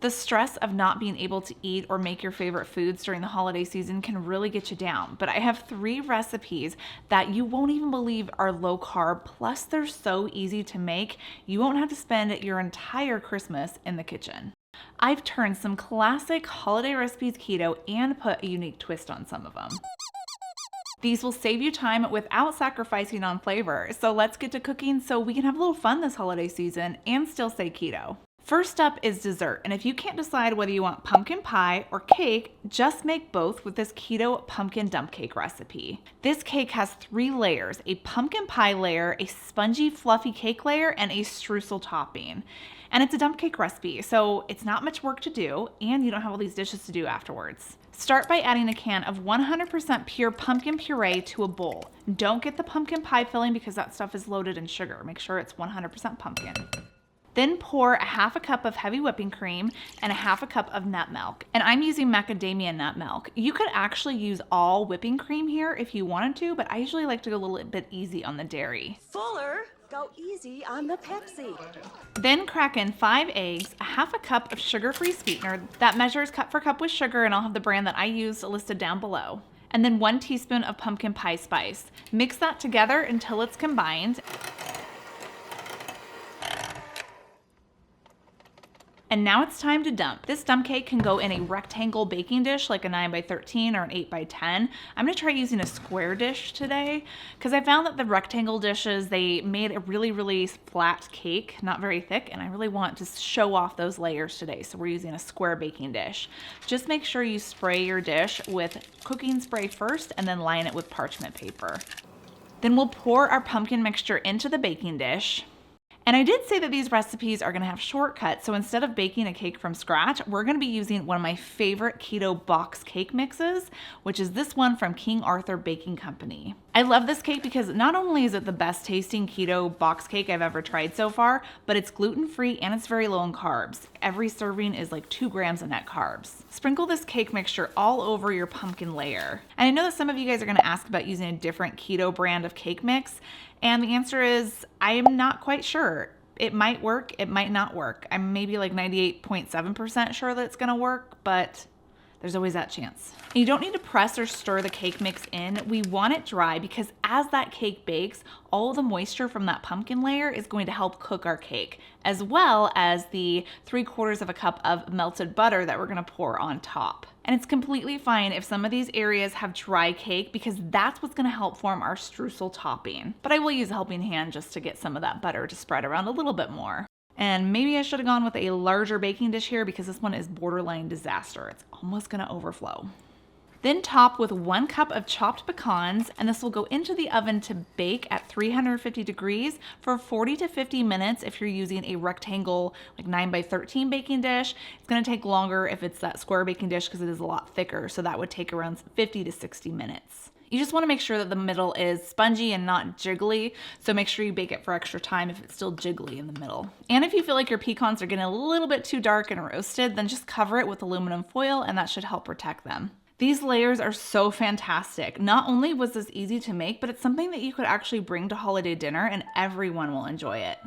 The stress of not being able to eat or make your favorite foods during the holiday season can really get you down, but I have 3 recipes that you won't even believe are low carb, plus they're so easy to make, you won't have to spend your entire Christmas in the kitchen. I've turned some classic holiday recipes keto and put a unique twist on some of them. These will save you time without sacrificing on flavor, so let's get to cooking so we can have a little fun this holiday season and still stay keto. First up is dessert, and if you can't decide whether you want pumpkin pie or cake, just make both with this keto pumpkin dump cake recipe. This cake has 3 layers, a pumpkin pie layer, a spongy fluffy cake layer, and a streusel topping. And it's a dump cake recipe, so it's not much work to do, and you don't have all these dishes to do afterwards. Start by adding a can of 100% pure pumpkin puree to a bowl. Don't get the pumpkin pie filling because that stuff is loaded in sugar. Make sure it's 100% pumpkin. Then pour a half a cup of heavy whipping cream and a half a cup of nut milk. And I'm using macadamia nut milk. You could actually use all whipping cream here if you wanted to, but I usually like to go a little bit easy on the dairy. Fuller, go easy on the Pepsi. Then crack in 5 eggs, a half a cup of sugar-free sweetener. That measures cup for cup with sugar, and I'll have the brand that I used listed down below. And then 1 teaspoon of pumpkin pie spice. Mix that together until it's combined. And now it's time to dump. This dump cake can go in a rectangle baking dish like a 9x13 or an 8x10. I'm gonna try using a square dish today because I found that the rectangle dishes, they made a really flat cake, not very thick, and I really want to show off those layers today. So we're using a square baking dish. Just make sure you spray your dish with cooking spray first and then line it with parchment paper. Then we'll pour our pumpkin mixture into the baking dish. And I did say that these recipes are gonna have shortcuts, so instead of baking a cake from scratch, we're gonna be using one of my favorite keto box cake mixes, which is this one from King Arthur Baking Company. I love this cake because not only is it the best tasting keto box cake I've ever tried so far, but it's gluten-free and it's very low in carbs. Every serving is like 2 grams of net carbs. Sprinkle this cake mixture all over your pumpkin layer. And I know that some of you guys are gonna ask about using a different keto brand of cake mix, and the answer is, I am not quite sure. It might work, it might not work. I'm maybe like 98.7% sure that it's gonna work, but there's always that chance. You don't need to press or stir the cake mix in. We want it dry because as that cake bakes, all the moisture from that pumpkin layer is going to help cook our cake, as well as the 3/4 of a cup of melted butter that we're gonna pour on top. And it's completely fine if some of these areas have dry cake because that's what's gonna help form our streusel topping. But I will use a helping hand just to get some of that butter to spread around a little bit more. And maybe I should have gone with a larger baking dish here because this one is borderline disaster. It's almost gonna overflow. Then top with 1 cup of chopped pecans, and this will go into the oven to bake at 350 degrees for 40 to 50 minutes if you're using a rectangle like 9x13 baking dish. It's gonna take longer if it's that square baking dish because it is a lot thicker, so that would take around 50 to 60 minutes. You just wanna make sure that the middle is spongy and not jiggly, so make sure you bake it for extra time if it's still jiggly in the middle. And if you feel like your pecans are getting a little bit too dark and roasted, then just cover it with aluminum foil and that should help protect them. These layers are so fantastic. Not only was this easy to make, but it's something that you could actually bring to holiday dinner and everyone will enjoy it.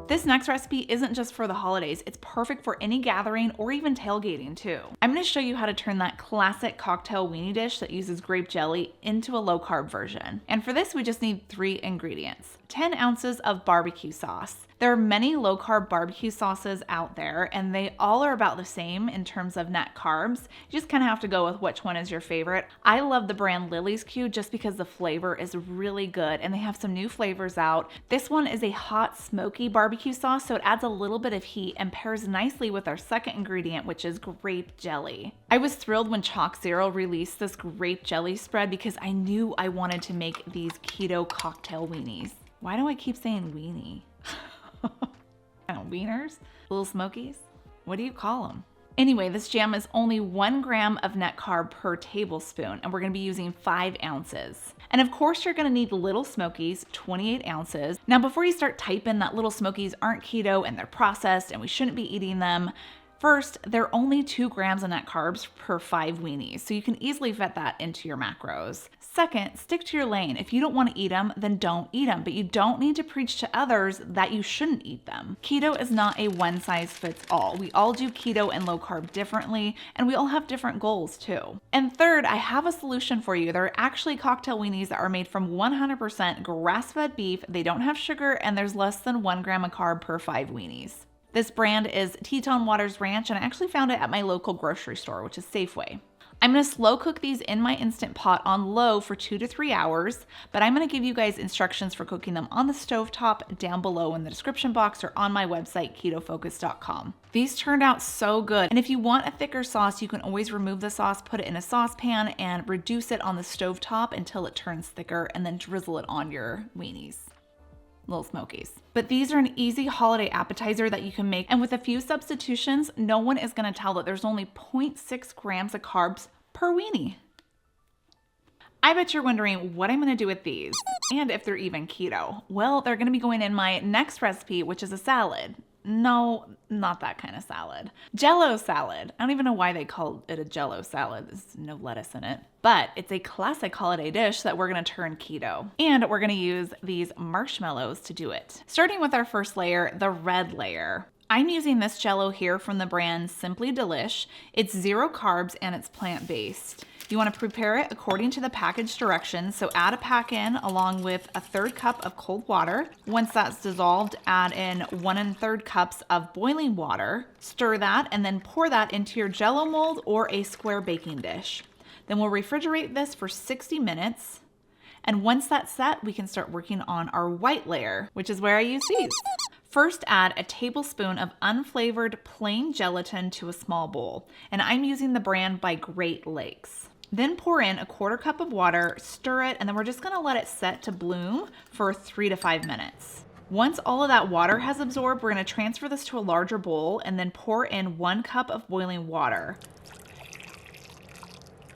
This next recipe isn't just for the holidays, it's perfect for any gathering or even tailgating too. I'm gonna show you how to turn that classic cocktail weenie dish that uses grape jelly into a low carb version. And for this, we just need 3 ingredients. 10 ounces of barbecue sauce. There are many low carb barbecue sauces out there and they all are about the same in terms of net carbs. You just kind of have to go with which one is your favorite. I love the brand Lily's Q just because the flavor is really good and they have some new flavors out. This one is a hot smoky barbecue sauce, so it adds a little bit of heat and pairs nicely with our second ingredient, which is grape jelly. I was thrilled when Chalk Zero released this grape jelly spread because I knew I wanted to make these keto cocktail weenies. Why do I keep saying weenie? I don't know, wieners? Little smokies? What do you call them? Anyway, this jam is only 1 gram of net carb per tablespoon, and we're gonna be using 5 ounces. And of course, you're gonna need Little Smokies, 28 ounces. Now, before you start typing that Little Smokies aren't keto and they're processed and we shouldn't be eating them, First, there are only 2 grams of net carbs per 5 weenies, so you can easily fit that into your macros. Second, stick to your lane. If you don't want to eat them, then don't eat them, but you don't need to preach to others that you shouldn't eat them. Keto is not a one-size-fits-all. We all do keto and low carb differently, and we all have different goals too. And third, I have a solution for you. There are actually cocktail weenies that are made from 100% grass-fed beef. They don't have sugar, and there's less than 1 gram of carb per 5 weenies. This brand is Teton Waters Ranch, and I actually found it at my local grocery store, which is Safeway. I'm gonna slow cook these in my Instant Pot on low for 2 to 3 hours, but I'm gonna give you guys instructions for cooking them on the stovetop down below in the description box or on my website, KetoFocus.com. These turned out so good, and if you want a thicker sauce, you can always remove the sauce, put it in a saucepan, and reduce it on the stovetop until it turns thicker, and then drizzle it on your weenies. Little smokies. But these are an easy holiday appetizer that you can make, and with a few substitutions, no one is gonna tell that there's only 0.6 grams of carbs per weenie. I bet you're wondering what I'm gonna do with these, and if they're even keto. Well, they're gonna be going in my next recipe, which is a salad. No, not that kind of salad. Jello salad. I don't even know why they call it a Jello salad. There's no lettuce in it. But it's a classic holiday dish that we're gonna turn keto. And we're gonna use these marshmallows to do it. Starting with our first layer, the red layer. I'm using this Jello here from the brand Simply Delish. It's 0 carbs and it's plant-based. You want to prepare it according to the package directions, so add a pack in along with a 1/3 cup of cold water. Once that's dissolved, add in 1 1/3 cups of boiling water. Stir that and then pour that into your Jello mold or a square baking dish. Then we'll refrigerate this for 60 minutes. And once that's set, we can start working on our white layer, which is where I use these. First, add a tablespoon of unflavored plain gelatin to a small bowl, and I'm using the brand by Great Lakes. Then pour in a 1/4 cup of water, stir it, and then we're just gonna let it set to bloom for 3 to 5 minutes. Once all of that water has absorbed, we're gonna transfer this to a larger bowl and then pour in 1 cup of boiling water.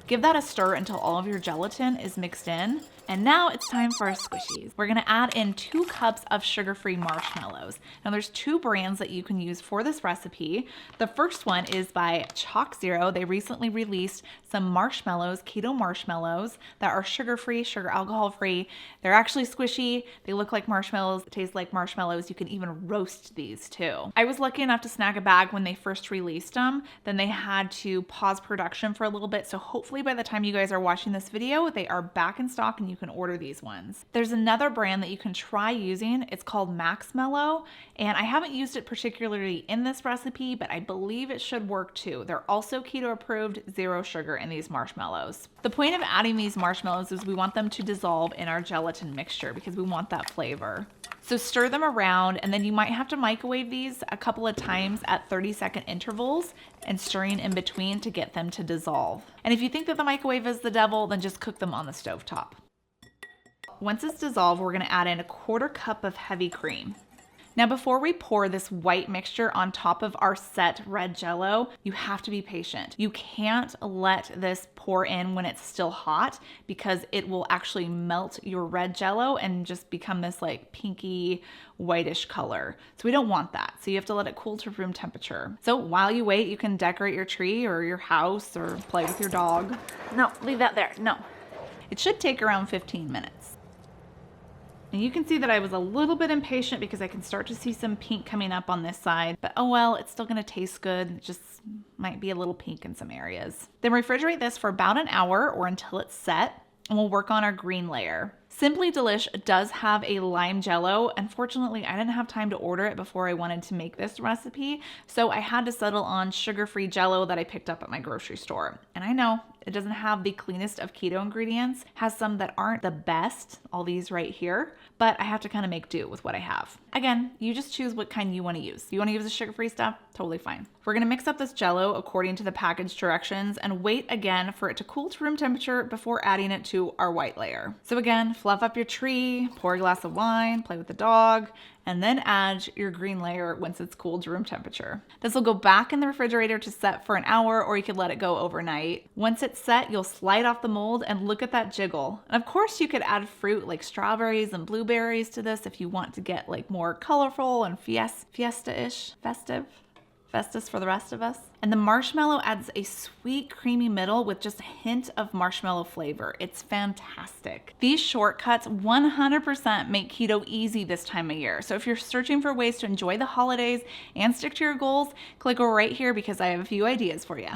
Give that a stir until all of your gelatin is mixed in. And now it's time for our squishies. We're gonna add in 2 cups of sugar-free marshmallows. Now there's 2 brands that you can use for this recipe. The first one is by Chalk Zero. They recently released some marshmallows, keto marshmallows, that are sugar-free, sugar alcohol-free. They're actually squishy. They look like marshmallows, taste like marshmallows. You can even roast these too. I was lucky enough to snag a bag when they first released them. Then they had to pause production for a little bit. So hopefully by the time you guys are watching this video, they are back in stock and you can order these ones. There's another brand that you can try using. It's called Max Mellow, and I haven't used it particularly in this recipe, but I believe it should work too. They're also keto approved, 0 sugar in these marshmallows. The point of adding these marshmallows is we want them to dissolve in our gelatin mixture because we want that flavor. So stir them around, and then you might have to microwave these a couple of times at 30-second intervals and stirring in between to get them to dissolve. And if you think that the microwave is the devil, then just cook them on the stovetop. Once it's dissolved, we're gonna add in a 1/4 cup of heavy cream. Now, before we pour this white mixture on top of our set red Jello, you have to be patient. You can't let this pour in when it's still hot because it will actually melt your red Jello and just become this like pinky whitish color. So we don't want that. So you have to let it cool to room temperature. So while you wait, you can decorate your tree or your house or play with your dog. No, leave that there. No. It should take around 15 minutes. And you can see that I was a little bit impatient because I can start to see some pink coming up on this side, but oh well, it's still gonna taste good. It just might be a little pink in some areas. Then refrigerate this for about an hour or until it's set, and we'll work on our green layer. Simply Delish does have a lime Jello. Unfortunately, I didn't have time to order it before I wanted to make this recipe, so I had to settle on sugar-free Jello that I picked up at my grocery store. And I know it doesn't have the cleanest of keto ingredients, has some that aren't the best, all these right here, but I have to kind of make do with what I have. Again, you just choose what kind you want to use. You want to use the sugar-free stuff? Totally fine. We're going to mix up this Jello according to the package directions and wait again for it to cool to room temperature before adding it to our white layer. So again, fluff up your tree, pour a glass of wine, play with the dog, and then add your green layer once it's cooled to room temperature. This will go back in the refrigerator to set for an hour, or you could let it go overnight. Once it's set, you'll slide off the mold and look at that jiggle. And of course you could add fruit like strawberries and blueberries to this if you want to get like more colorful and fiesta-ish, festive. Festus for the rest of us. And the marshmallow adds a sweet, creamy middle with just a hint of marshmallow flavor. It's fantastic. These shortcuts 100% make keto easy this time of year. So if you're searching for ways to enjoy the holidays and stick to your goals, click right here because I have a few ideas for you.